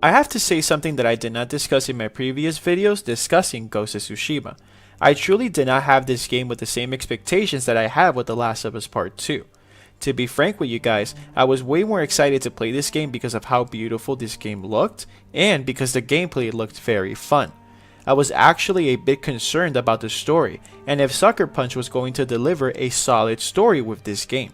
I have to say something that I did not discuss in my previous videos discussing Ghost of Tsushima. I truly did not have this game with the same expectations that I have with The Last of Us Part 2. To be frank with you guys, I was way more excited to play this game because of how beautiful this game looked, and because the gameplay looked very fun. I was actually a bit concerned about the story, and if Sucker Punch was going to deliver a solid story with this game.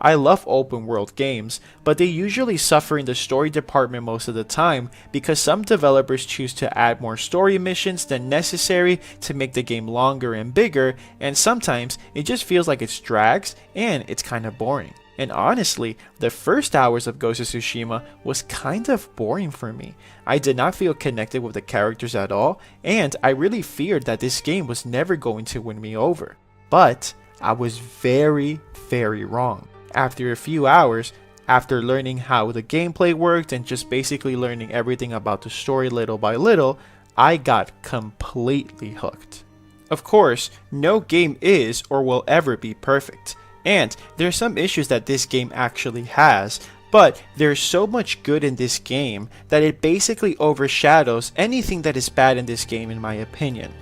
I love open world games, but they usually suffer in the story department most of the time because some developers choose to add more story missions than necessary to make the game longer and bigger, and sometimes it just feels like it drags and it's kind of boring. And honestly, the first hours of Ghost of Tsushima was kind of boring for me. I did not feel connected with the characters at all, and I really feared that this game was never going to win me over. But I was very wrong. After a few hours, after learning how the gameplay worked and just basically learning everything about the story little by little, I got completely hooked. Of course, no game is or will ever be perfect, and there are some issues that this game actually has, but there's so much good in this game that it basically overshadows anything that is bad in this game in my opinion.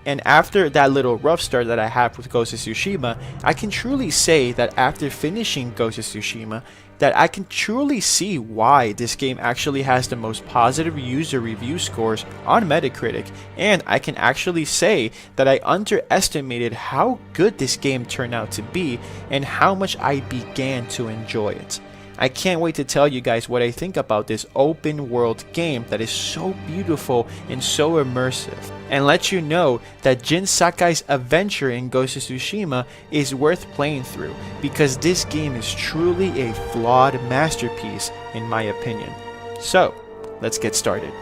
And after that little rough start that I have with Ghost of Tsushima, I can truly say that after finishing Ghost of Tsushima, that I can truly see why this game actually has the most positive user review scores on Metacritic, and I can actually say that I underestimated how good this game turned out to be and how much I began to enjoy it. I can't wait to tell you guys what I think about this open world game that is so beautiful and so immersive, and let you know that Jin Sakai's adventure in Ghost of Tsushima is worth playing through because this game is truly a flawed masterpiece in my opinion. So, let's get started.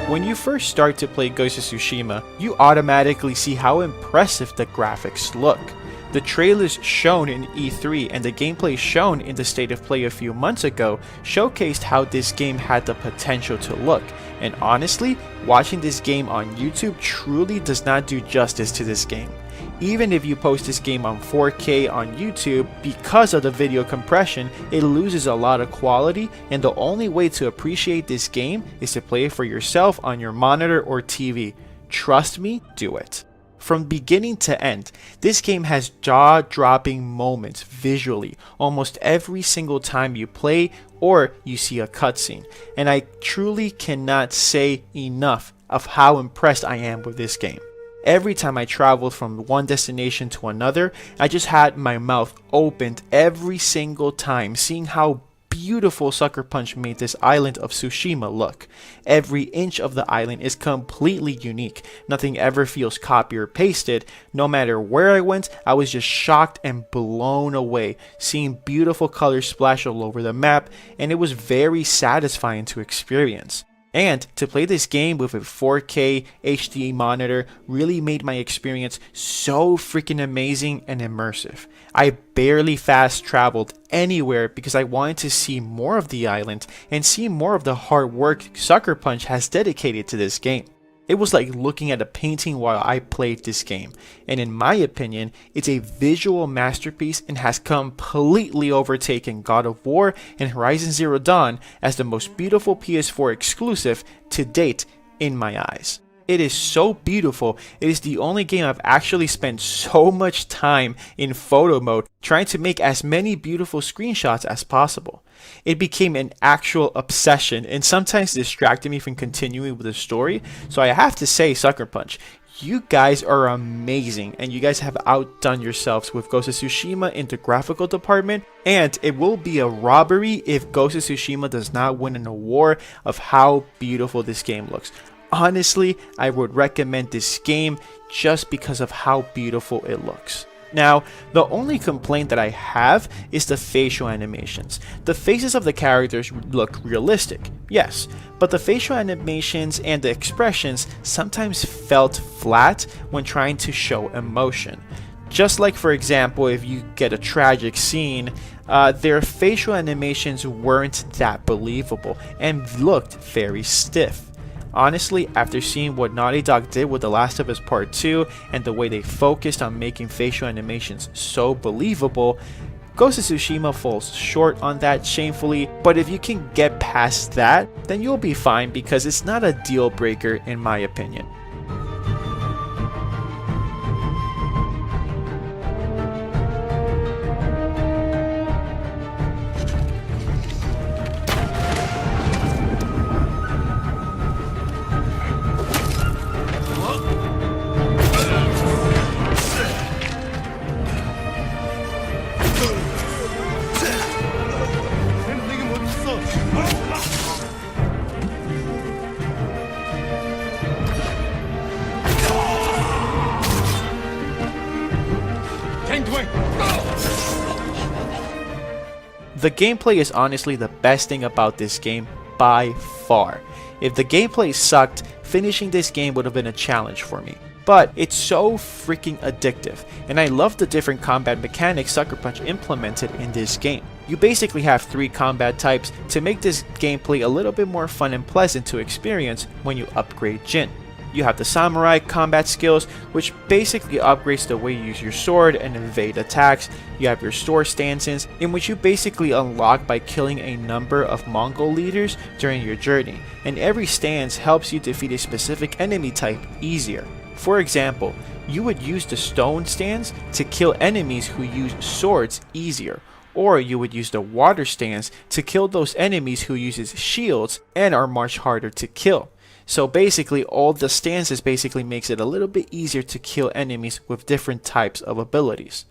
When you first start to play Ghost of Tsushima, you automatically see how impressive the graphics look. The trailers shown in E3 and the gameplay shown in the State of Play a few months ago showcased how this game had the potential to look, and honestly, watching this game on YouTube truly does not do justice to this game. Even if you post this game on 4K on YouTube, because of the video compression, it loses a lot of quality, and the only way to appreciate this game is to play it for yourself on your monitor or TV. Trust me, do it. From beginning to end, this game has jaw-dropping moments visually almost every single time you play or you see a cutscene, and I truly cannot say enough of how impressed I am with this game. Every time I traveled from one destination to another, I just had my mouth opened every single time, seeing how beautiful Sucker Punch made this island of Tsushima look. Every inch of the island is completely unique. Nothing ever feels copy or pasted. No matter where I went, I was just shocked and blown away, seeing beautiful colors splash all over the map, and it was very satisfying to experience. And to play this game with a 4K HD monitor really made my experience so freaking amazing and immersive. I barely fast traveled anywhere because I wanted to see more of the island and see more of the hard work Sucker Punch has dedicated to this game. It was like looking at a painting while I played this game, and in my opinion, it's a visual masterpiece and has completely overtaken God of War and Horizon Zero Dawn as the most beautiful PS4 exclusive to date in my eyes. It is so beautiful. It is the only game I've actually spent so much time in photo mode trying to make as many beautiful screenshots as possible. It became an actual obsession and sometimes distracted me from continuing with the story, so I have to say, Sucker Punch, you guys are amazing, and you guys have outdone yourselves with Ghost of Tsushima in the graphical department, and it will be a robbery if Ghost of Tsushima does not win an award of how beautiful this game looks. Honestly, I would recommend this game just because of how beautiful it looks. Now, the only complaint that I have is the facial animations. The faces of the characters look realistic, yes, but the facial animations and the expressions sometimes felt flat when trying to show emotion. Just like, for example, if you get a tragic scene, their facial animations weren't that believable and looked very stiff. Honestly, after seeing what Naughty Dog did with The Last of Us Part 2 and the way they focused on making facial animations so believable, Ghost of Tsushima falls short on that shamefully, but if you can get past that, then you'll be fine because it's not a deal breaker in my opinion. The gameplay is honestly the best thing about this game by far. If the gameplay sucked, finishing this game would have been a challenge for me. But it's so freaking addictive, and I love the different combat mechanics Sucker Punch implemented in this game. You basically have 3 combat types to make this gameplay a little bit more fun and pleasant to experience when you upgrade Jin. You have the samurai combat skills, which basically upgrades the way you use your sword and evade attacks. You have your sword stances, in which you basically unlock by killing a number of Mongol leaders during your journey, and every stance helps you defeat a specific enemy type easier. For example, you would use the stone stance to kill enemies who use swords easier, or you would use the water stance to kill those enemies who uses shields and are much harder to kill. So basically all the stances basically makes it a little bit easier to kill enemies with different types of abilities.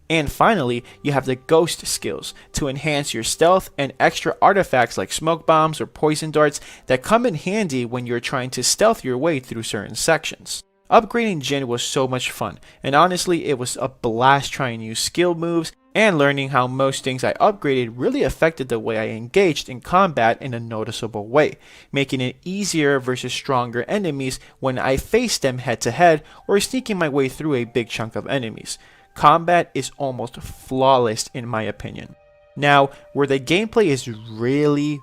And finally, you have the ghost skills to enhance your stealth and extra artifacts like smoke bombs or poison darts that come in handy when you're trying to stealth your way through certain sections. Upgrading Jin was so much fun, and honestly it was a blast trying new skill moves and learning how most things I upgraded really affected the way I engaged in combat in a noticeable way, making it easier versus stronger enemies when I faced them head to head or sneaking my way through a big chunk of enemies. Combat is almost flawless in my opinion. Now, where the gameplay is really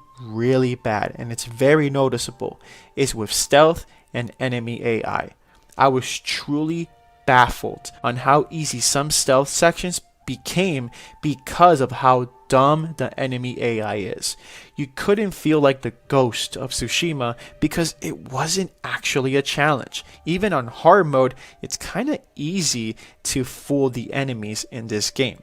bad and it's very noticeable is with stealth and enemy AI. I was truly baffled on how easy some stealth sections became because of how dumb the enemy AI is. You couldn't feel like the Ghost of Tsushima because it wasn't actually a challenge. Even on hard mode, it's kinda easy to fool the enemies in this game.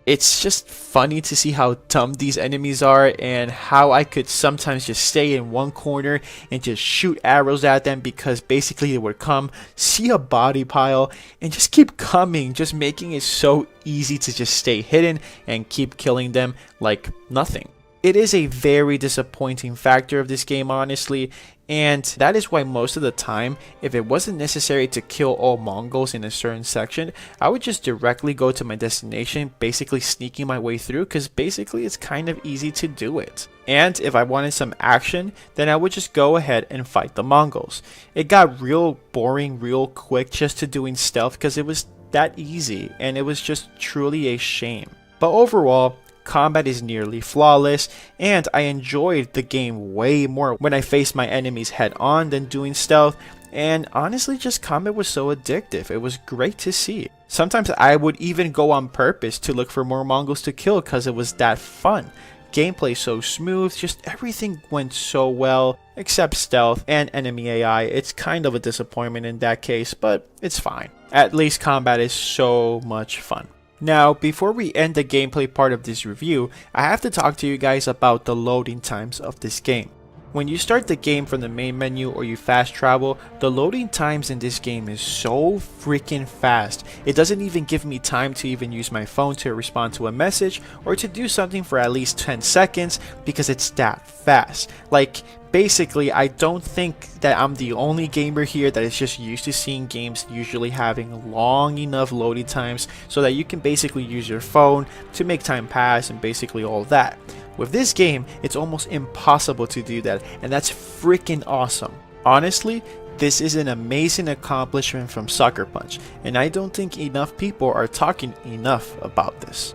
It's just funny to see how dumb these enemies are and how I could sometimes just stay in one corner and just shoot arrows at them because basically they would come, see a body pile, and just keep coming, just making it so easy to just stay hidden and keep killing them like nothing. It is a very disappointing factor of this game, honestly, and that is why most of the time, if it wasn't necessary to kill all Mongols in a certain section, I would just directly go to my destination, basically sneaking my way through, because basically it's kind of easy to do it. And if I wanted some action, then I would just go ahead and fight the Mongols. It got real boring real quick just to doing stealth because it was that easy, and it was just truly a shame. But overall, combat is nearly flawless, and I enjoyed the game way more when I faced my enemies head on than doing stealth, and honestly just combat was so addictive. It was great to see. Sometimes I would even go on purpose to look for more Mongols to kill because it was that fun. Gameplay so smooth, just everything went so well, except stealth and enemy AI. It's kind of a disappointment in that case, but it's fine. At least combat is so much fun. Now, before we end the gameplay part of this review, I have to talk to you guys about the loading times of this game. When you start the game from the main menu or you fast travel, the loading times in this game is so freaking fast. It doesn't even give me time to even use my phone to respond to a message or to do something for at least 10 seconds because it's that fast. Like, basically, I don't think that I'm the only gamer here that is just used to seeing games usually having long enough loading times so that you can basically use your phone to make time pass and basically all that. With this game, it's almost impossible to do that, and that's freaking awesome. Honestly, this is an amazing accomplishment from Sucker Punch, and I don't think enough people are talking enough about this.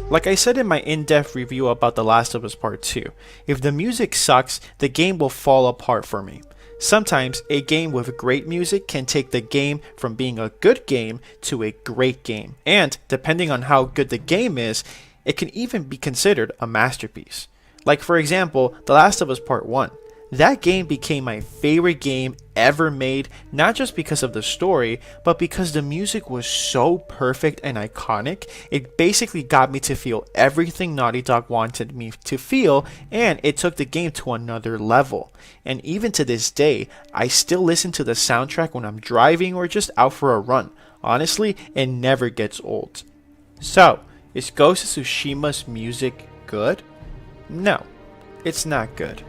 Like I said in my in-depth review about The Last of Us Part 2, if the music sucks, the game will fall apart for me. Sometimes a game with great music can take the game from being a good game to a great game, and depending on how good the game is, it can even be considered a masterpiece. Like for example, The Last of Us Part 1. That game became my favorite game ever made, not just because of the story, but because the music was so perfect and iconic. It basically got me to feel everything Naughty Dog wanted me to feel, and it took the game to another level. And even to this day, I still listen to the soundtrack when I'm driving or just out for a run. Honestly, it never gets old. So, is Ghost of Tsushima's music good? No, it's not good.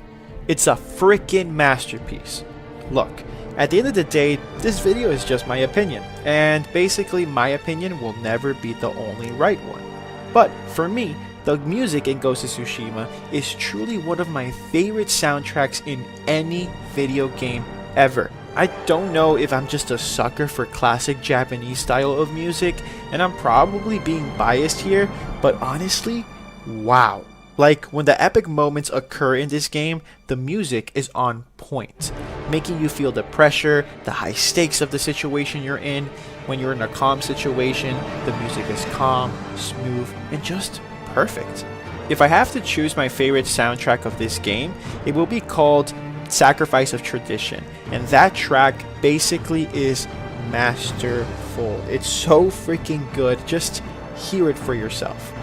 It's a freaking masterpiece. Look, at the end of the day, this video is just my opinion, and basically my opinion will never be the only right one. But for me, the music in Ghost of Tsushima is truly one of my favorite soundtracks in any video game ever. I don't know if I'm just a sucker for classic Japanese style of music, and I'm probably being biased here, but honestly, wow. Like, when the epic moments occur in this game, the music is on point, making you feel the pressure, the high stakes of the situation you're in. When you're in a calm situation, the music is calm, smooth, and just perfect. If I have to choose my favorite soundtrack of this game, it will be called Sacrifice of Tradition, and that track basically is masterful. It's so freaking good, just hear it for yourself.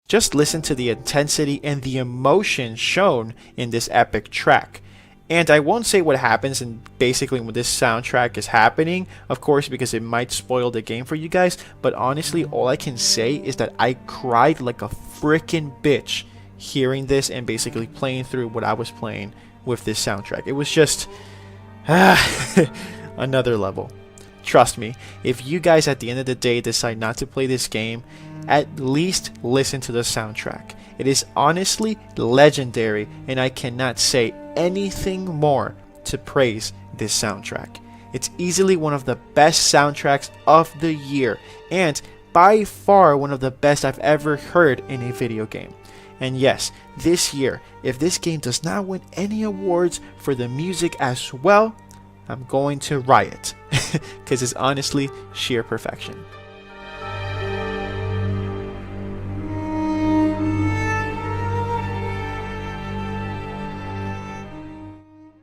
Just listen to the intensity and the emotion shown in this epic track. And I won't say what happens in basically when this soundtrack is happening, of course, because it might spoil the game for you guys, but honestly, all I can say is that I cried like a freaking bitch hearing this and basically playing through what I was playing with this soundtrack. It was just another level. Trust me, if you guys at the end of the day decide not to play this game, at least listen to the soundtrack. It is honestly legendary, and I cannot say anything more to praise this soundtrack. It's easily one of the best soundtracks of the year, and by far one of the best I've ever heard in a video game. And yes, this year, if this game does not win any awards for the music as well, I'm going to riot, because it's honestly sheer perfection.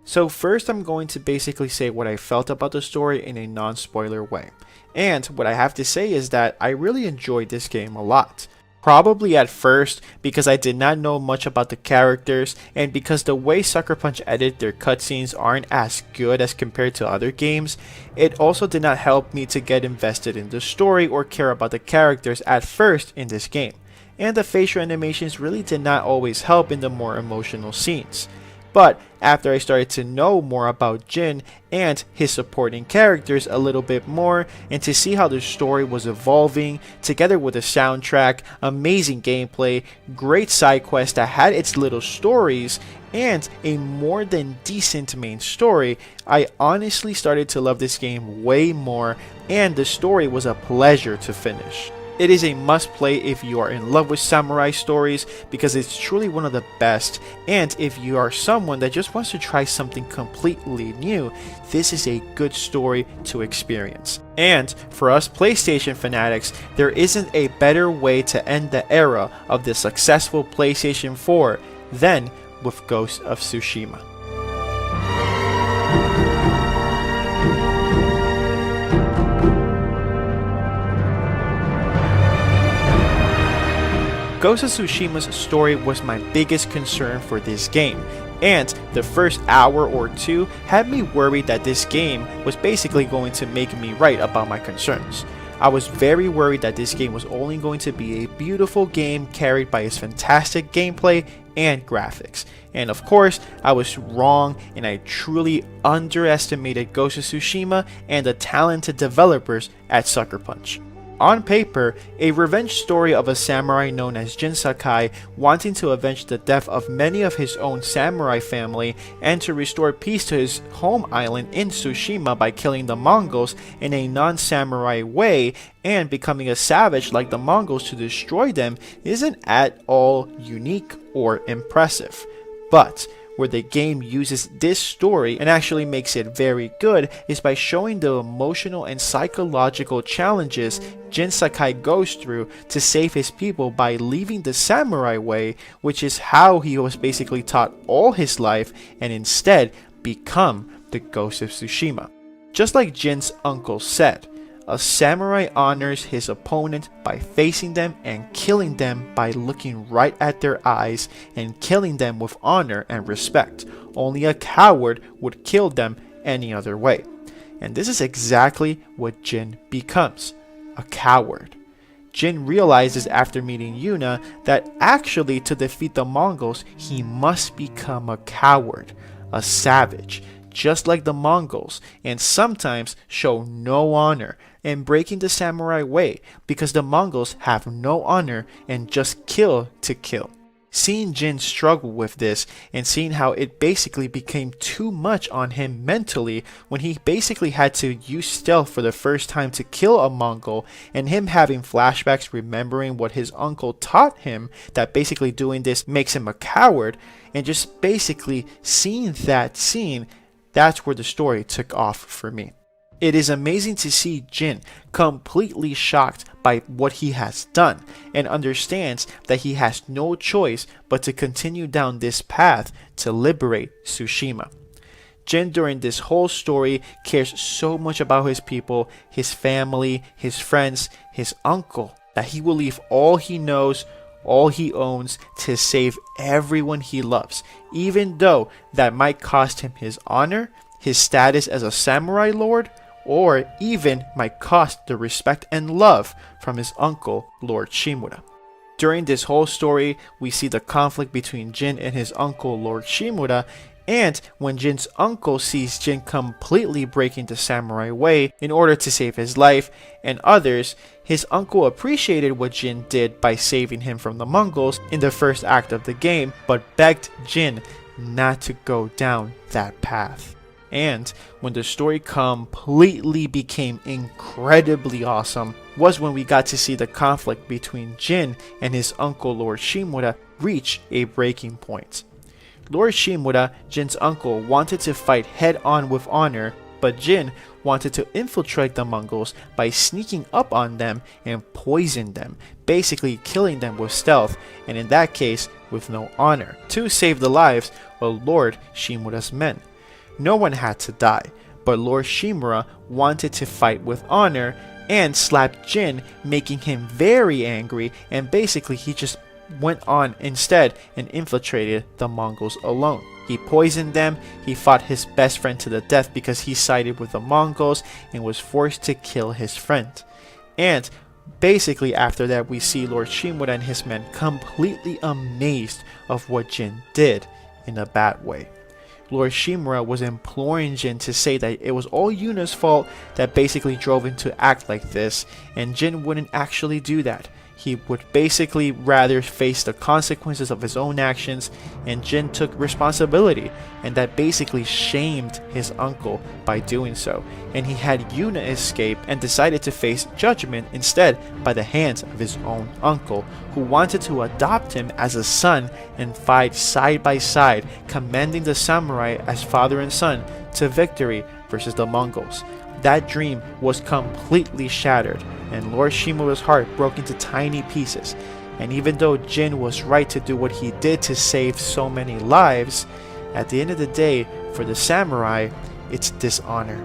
So first I'm going to basically say what I felt about the story in a non-spoiler way. And what I have to say is that I really enjoyed this game a lot. Probably at first because I did not know much about the characters, and because the way Sucker Punch edit their cutscenes aren't as good as compared to other games, it also did not help me to get invested in the story or care about the characters at first in this game. And the facial animations really did not always help in the more emotional scenes. But after I started to know more about Jin and his supporting characters a little bit more, and to see how the story was evolving, together with a soundtrack, amazing gameplay, great side quest that had its little stories, and a more than decent main story, I honestly started to love this game way more, and the story was a pleasure to finish. It is a must play if you are in love with samurai stories, because it's truly one of the best, and if you are someone that just wants to try something completely new, this is a good story to experience. And for us PlayStation fanatics, there isn't a better way to end the era of the successful PlayStation 4 than with Ghost of Tsushima. Ghost of Tsushima's story was my biggest concern for this game, and the first hour or two had me worried that this game was basically going to make me right about my concerns. I was very worried that this game was only going to be a beautiful game carried by its fantastic gameplay and graphics. And of course, I was wrong, and I truly underestimated Ghost of Tsushima and the talented developers at Sucker Punch. On paper, a revenge story of a samurai known as Jin Sakai wanting to avenge the death of many of his own samurai family and to restore peace to his home island in Tsushima by killing the Mongols in a non-samurai way and becoming a savage like the Mongols to destroy them isn't at all unique or impressive. But where the game uses this story and actually makes it very good is by showing the emotional and psychological challenges Jin Sakai goes through to save his people by leaving the samurai way, which is how he was basically taught all his life, and instead become the Ghost of Tsushima. Just like Jin's uncle said, a samurai honors his opponent by facing them and killing them by looking right at their eyes and killing them with honor and respect. Only a coward would kill them any other way. And this is exactly what Jin becomes, a coward. Jin realizes after meeting Yuna that actually to defeat the Mongols he must become a coward, a savage, just like the Mongols, and sometimes show no honor and breaking the samurai way because the Mongols have no honor and just kill to kill. Seeing Jin struggle with this and seeing how it basically became too much on him mentally when he basically had to use stealth for the first time to kill a Mongol, and him having flashbacks remembering what his uncle taught him that basically doing this makes him a coward, and just basically seeing that scene, that's where the story took off for me. It is amazing to see Jin completely shocked by what he has done and understands that he has no choice but to continue down this path to liberate Tsushima. Jin during this whole story cares so much about his people, his family, his friends, his uncle, that he will leave all he knows, all he owns to save everyone he loves, even though that might cost him his honor, his status as a samurai lord, or even might cost the respect and love from his uncle, Lord Shimura. During this whole story, we see the conflict between Jin and his uncle, Lord Shimura, and when Jin's uncle sees Jin completely breaking the samurai way in order to save his life and others, his uncle appreciated what Jin did by saving him from the Mongols in the first act of the game, but begged Jin not to go down that path. And when the story completely became incredibly awesome was when we got to see the conflict between Jin and his uncle Lord Shimura reach a breaking point. Lord Shimura, Jin's uncle, wanted to fight head-on with honor, but Jin wanted to infiltrate the Mongols by sneaking up on them and poison them, basically killing them with stealth, and in that case with no honor, to save the lives of Lord Shimura's men. No one had to die, but Lord Shimura wanted to fight with honor and slapped Jin, making him very angry, and basically he just went on instead and infiltrated the Mongols alone. He poisoned them, he fought his best friend to the death because he sided with the Mongols and was forced to kill his friend. And basically after that we see Lord Shimura and his men completely amazed of what Jin did in a bad way. Lord Shimura was imploring Jin to say that it was all Yuna's fault that basically drove him to act like this, and Jin wouldn't actually do that. He would basically rather face the consequences of his own actions, and Jin took responsibility, and that basically shamed his uncle by doing so, and he had Yuna escape and decided to face judgment instead by the hands of his own uncle, who wanted to adopt him as a son and fight side by side, commanding the samurai as father and son to victory versus the Mongols. That dream was completely shattered, and Lord Shimura's heart broke into tiny pieces. And even though Jin was right to do what he did to save so many lives, at the end of the day, for the samurai, it's dishonor.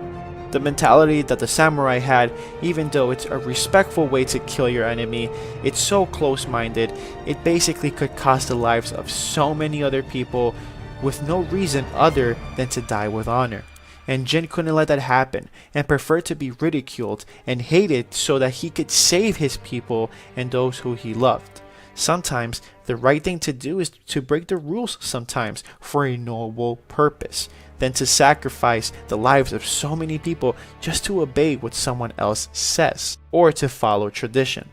The mentality that the samurai had, even though it's a respectful way to kill your enemy, it's so close-minded, it basically could cost the lives of so many other people with no reason other than to die with honor. And Jin couldn't let that happen and preferred to be ridiculed and hated so that he could save his people and those who he loved. Sometimes the right thing to do is to break the rules sometimes for a noble purpose, than to sacrifice the lives of so many people just to obey what someone else says or to follow tradition.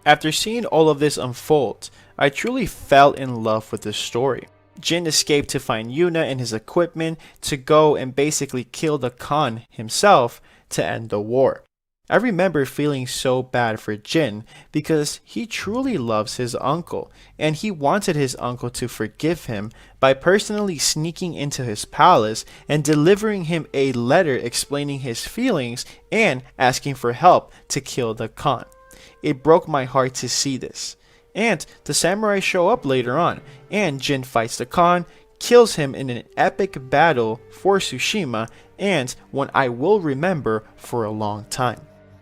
After seeing all of this unfold, I truly fell in love with this story. Jin escaped to find Yuna and his equipment to go and basically kill the Khan himself to end the war. I remember feeling so bad for Jin because he truly loves his uncle, and he wanted his uncle to forgive him by personally sneaking into his palace and delivering him a letter explaining his feelings and asking for help to kill the Khan. It broke my heart to see this. And the samurai show up later on, and Jin fights the Khan, kills him in an epic battle for Tsushima, and one I will remember for a long time.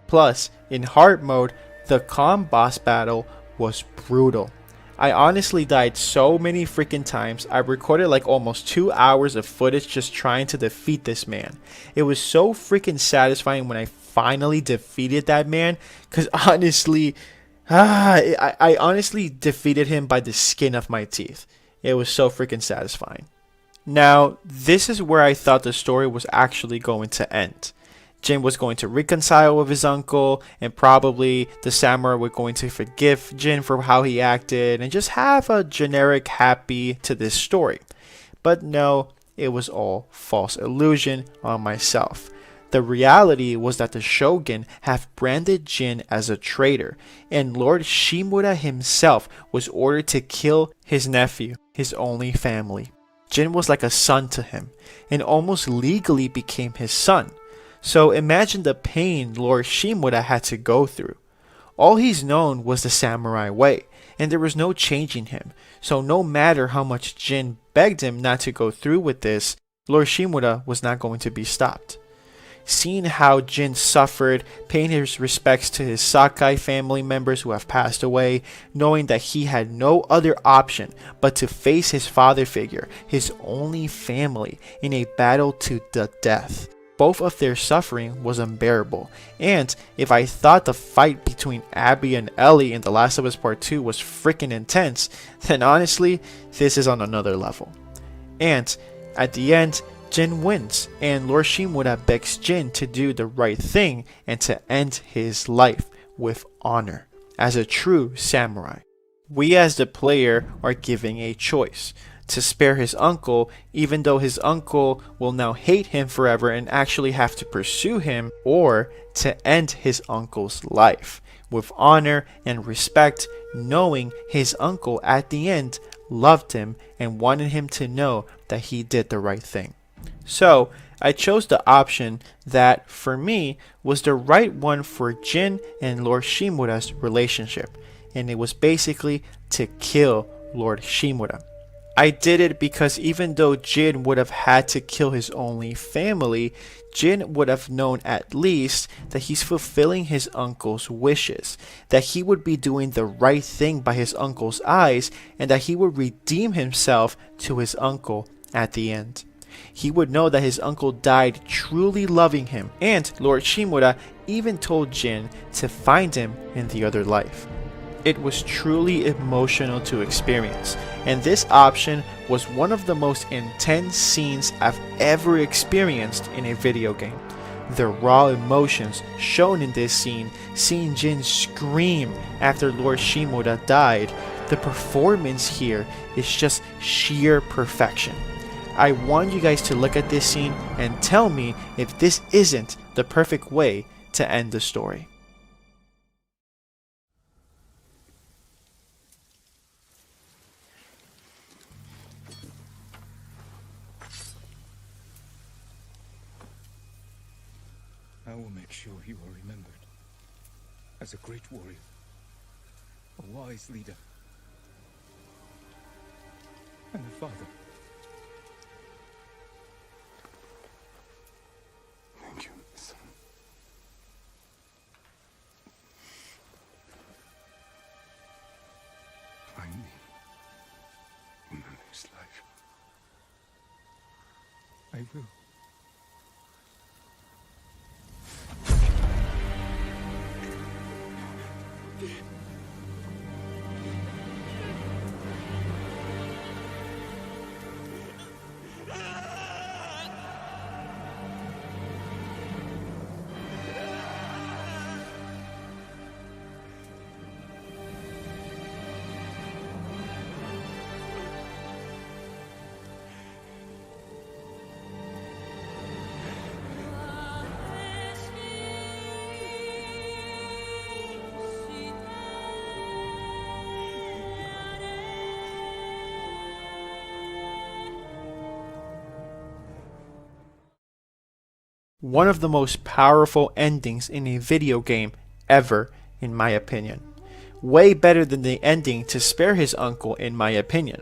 Plus, in hard mode, the Khan boss battle was brutal. I honestly died so many freaking times. I recorded like almost 2 hours of footage just trying to defeat this man. It was so freaking satisfying when I finally defeated that man, because honestly, I honestly defeated him by the skin of my teeth. It was so freaking satisfying. Now, this is where I thought the story was actually going to end. Jin was going to reconcile with his uncle, and probably the samurai were going to forgive Jin for how he acted, and just have a generic happy to this story. But no, it was all false illusion on myself. The reality was that the shogun had branded Jin as a traitor, and Lord Shimura himself was ordered to kill his nephew, his only family. Jin was like a son to him, and almost legally became his son. So imagine the pain Lord Shimura had to go through. All he's known was the samurai way, and there was no changing him. So no matter how much Jin begged him not to go through with this, Lord Shimura was not going to be stopped. Seeing how Jin suffered, paying his respects to his Sakai family members who have passed away, knowing that he had no other option but to face his father figure, his only family, in a battle to the death. Both of their suffering was unbearable, and if I thought the fight between Abby and Ellie in The Last of Us Part 2 was freaking intense, then honestly, this is on another level. And at the end, Jin wins, and Lord Shimura begs Jin to do the right thing and to end his life with honor, as a true samurai. We as the player are given a choice. to spare his uncle, even though his uncle will now hate him forever and actually have to pursue him, or to end his uncle's life with honor and respect, knowing his uncle at the end loved him and wanted him to know that he did the right thing. So I chose the option that, for me, was the right one for Jin and Lord Shimura's relationship, and it was basically to kill Lord Shimura. I did it because even though Jin would have had to kill his only family, Jin would have known at least that he's fulfilling his uncle's wishes, that he would be doing the right thing by his uncle's eyes, and that he would redeem himself to his uncle at the end. He would know that his uncle died truly loving him, and Lord Shimura even told Jin to find him in the other life. It was truly emotional to experience, and this option was one of the most intense scenes I've ever experienced in a video game. The raw emotions shown in this scene, seeing Jin scream after Lord Shimura died, the performance here is just sheer perfection. I want you guys to look at this scene and tell me if this isn't the perfect way to end the story. I will make sure you are remembered as a great warrior, a wise leader, and a father. Thank you, son. Find me in the next life. I will. One of the most powerful endings in a video game ever, in my opinion. Way better than the ending to spare his uncle, in my opinion.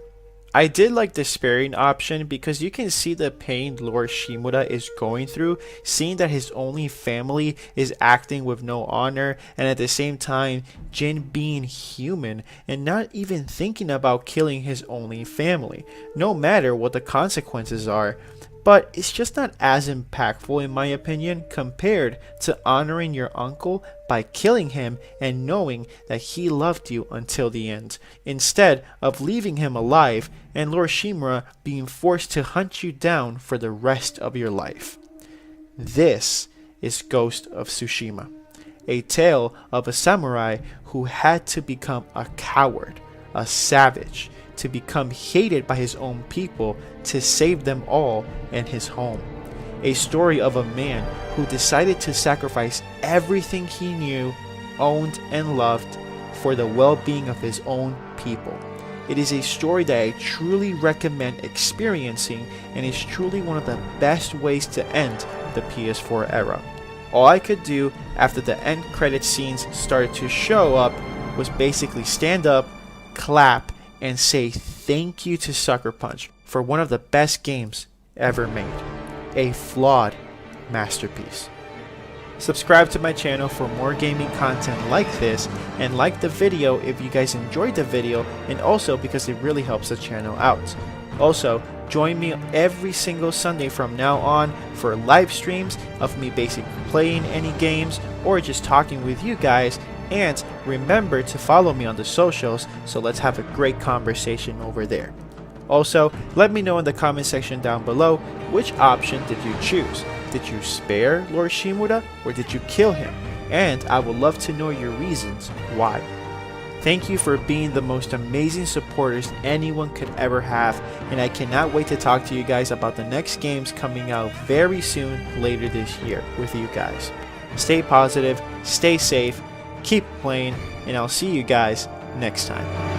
I did like the sparing option because you can see the pain Lord Shimura is going through, seeing that his only family is acting with no honor, and at the same time Jin being human and not even thinking about killing his only family, no matter what the consequences are. But it's just not as impactful, in my opinion, compared to honoring your uncle by killing him and knowing that he loved you until the end, instead of leaving him alive and Lord Shimura being forced to hunt you down for the rest of your life. This is Ghost of Tsushima, a tale of a samurai who had to become a coward, a savage, to become hated by his own people to save them all and his home. A story of a man who decided to sacrifice everything he knew, owned, and loved for the well-being of his own people. It is a story that I truly recommend experiencing, and is truly one of the best ways to end the PS4 era. All I could do after the end credit scenes started to show up was basically stand up, clap, and say thank you to Sucker Punch for one of the best games ever made. A flawed masterpiece. Subscribe to my channel for more gaming content like this, and like the video if you guys enjoyed the video, and also because it really helps the channel out. Also, join me every single Sunday from now on for live streams of me basically playing any games or just talking with you guys. And remember to follow me on the socials, so let's have a great conversation over there. Also, let me know in the comment section down below, which option did you choose? Did you spare Lord Shimura or did you kill him? And I would love to know your reasons why. Thank you for being the most amazing supporters anyone could ever have, and I cannot wait to talk to you guys about the next games coming out very soon later this year with you guys. Stay positive, stay safe, keep playing, and I'll see you guys next time.